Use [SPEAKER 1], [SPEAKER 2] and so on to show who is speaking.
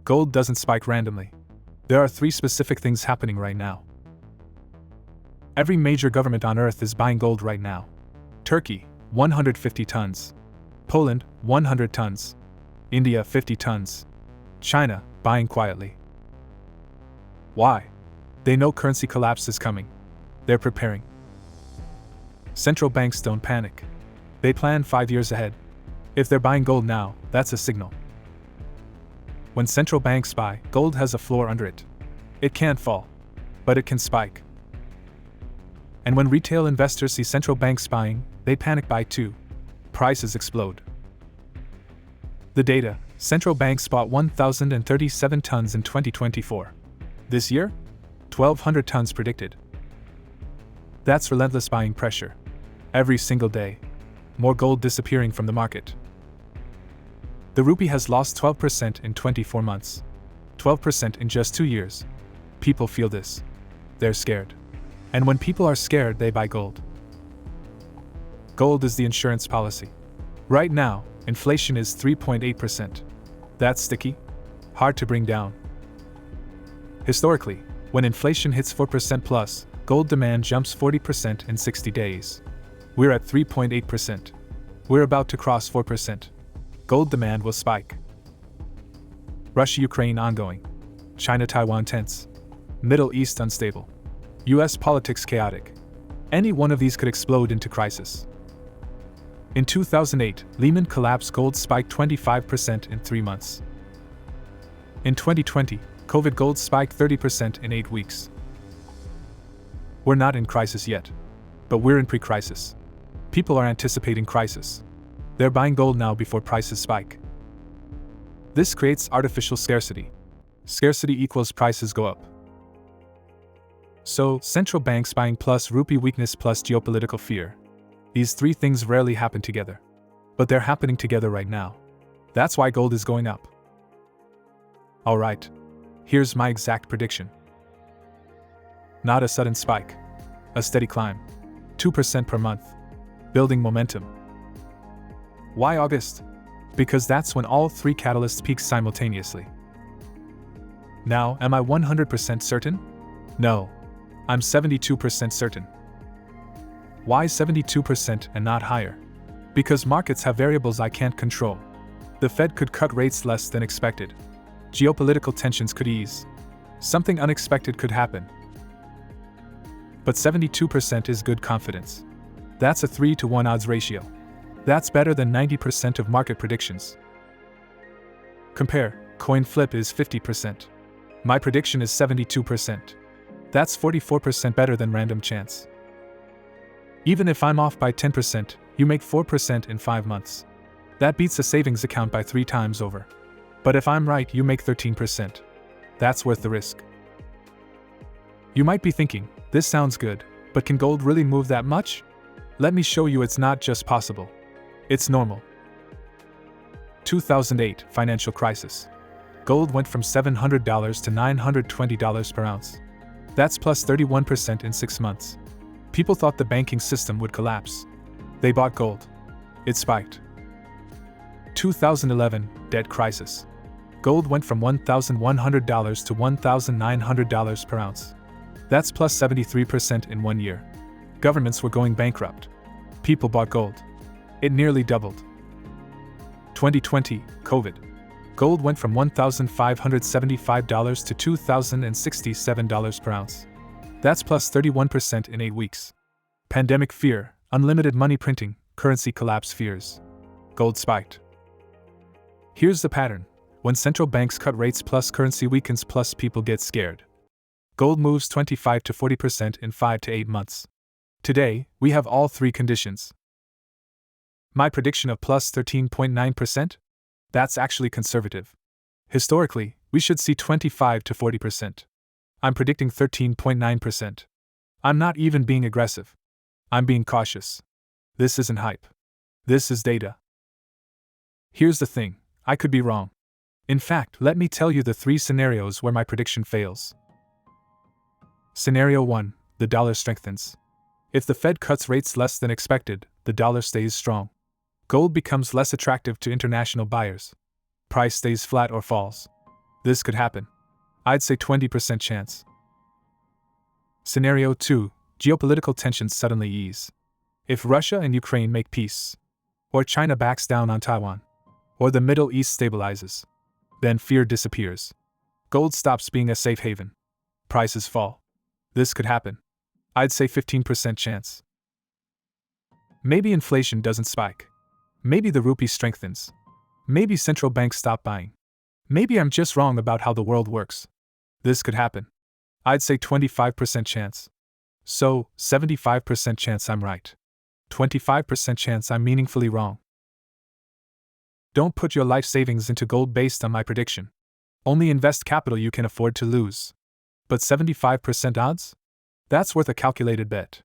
[SPEAKER 1] Gold doesn't spike randomly. There are three specific things happening right now. Every major government on earth is buying gold right now. Turkey, 150 tons. Poland, 100 tons. India, 50 tons. China, buying quietly. Why? They know currency collapse is coming. They're preparing. Central banks don't panic. They plan 5 years ahead. If they're buying gold now, that's a signal. When central banks buy, gold has a floor under it. It can't fall, but it can spike. And when retail investors see central banks buying, they panic buy too. Prices explode. The data: central banks bought 1,037 tons in 2024. This year, 1,200 tons predicted. That's relentless buying pressure. Every single day, more gold disappearing from the market. The rupee has lost 12% in 24 months. 12% in just 2 years. People feel this. They're scared. And when people are scared, they buy gold. Gold is the insurance policy. Right now, inflation is 3.8%. That's sticky, hard to bring down. Historically, when inflation hits 4% plus, gold demand jumps 40% in 60 days. We're at 3.8%. We're about to cross 4%. Gold demand will spike. Russia-Ukraine ongoing. China-Taiwan tense. Middle East unstable. US politics chaotic. Any one of these could explode into crisis. In 2008, Lehman collapse, gold spiked 25% in 3 months. In 2020, COVID, gold spiked 30% in 8 weeks. We're not in crisis yet, but we're in pre-crisis. People are anticipating crisis. They're buying gold now before prices spike. This creates artificial scarcity. Scarcity equals prices go up. So, central banks buying plus rupee weakness plus geopolitical fear. These three things rarely happen together. But they're happening together right now. That's why gold is going up. Alright. Here's my exact prediction. Not a sudden spike. A steady climb. 2% per month. Building momentum. Why August? Because that's when all three catalysts peak simultaneously. Now, am I 100% certain? No. I'm 72% certain. Why 72% and not higher? Because markets have variables I can't control. The Fed could cut rates less than expected. Geopolitical tensions could ease. Something unexpected could happen. But 72% is good confidence. That's a 3-to-1 odds ratio. That's better than 90% of market predictions. Compare, coin flip is 50%. My prediction is 72%. That's 44% better than random chance. Even if I'm off by 10%, you make 4% in 5 months. That beats a savings account by 3 times over. But if I'm right, you make 13%. That's worth the risk. You might be thinking, this sounds good, but can gold really move that much? Let me show you it's not just possible. It's normal. 2008 financial crisis. Gold went from $700 to $920 per ounce. That's plus 31% in 6 months. People thought the banking system would collapse. They bought gold. It spiked. 2011 debt crisis. Gold went from $1,100 to $1,900 per ounce. That's plus 73% in 1 year. Governments were going bankrupt. People bought gold. It nearly doubled. 2020 COVID. Gold went from $1,575 to $2,067 per ounce. That's plus 31% in 8 weeks. Pandemic fear, unlimited money printing, currency collapse fears. Gold spiked. Here's the pattern. When central banks cut rates plus currency weakens plus people get scared. Gold moves 25 to 40% in 5 to 8 months. Today, we have all three conditions. My prediction of plus 13.9%? That's actually conservative. Historically, we should see 25 to 40%. I'm predicting 13.9%. I'm not even being aggressive. I'm being cautious. This isn't hype. This is data. Here's the thing, I could be wrong. In fact, let me tell you the 3 scenarios where my prediction fails. Scenario 1, the dollar strengthens. If the Fed cuts rates less than expected, the dollar stays strong. Gold becomes less attractive to international buyers. Price stays flat or falls. This could happen. I'd say 20% chance. Scenario 2. Geopolitical tensions suddenly ease. If Russia and Ukraine make peace, or China backs down on Taiwan, or the Middle East stabilizes, then fear disappears. Gold stops being a safe haven. Prices fall. This could happen. I'd say 15% chance. Maybe inflation doesn't spike. Maybe the rupee strengthens. Maybe central banks stop buying. Maybe I'm just wrong about how the world works. This could happen. I'd say 25% chance. So, 75% chance I'm right. 25% chance I'm meaningfully wrong. Don't put your life savings into gold based on my prediction. Only invest capital you can afford to lose. But 75% odds? That's worth a calculated bet.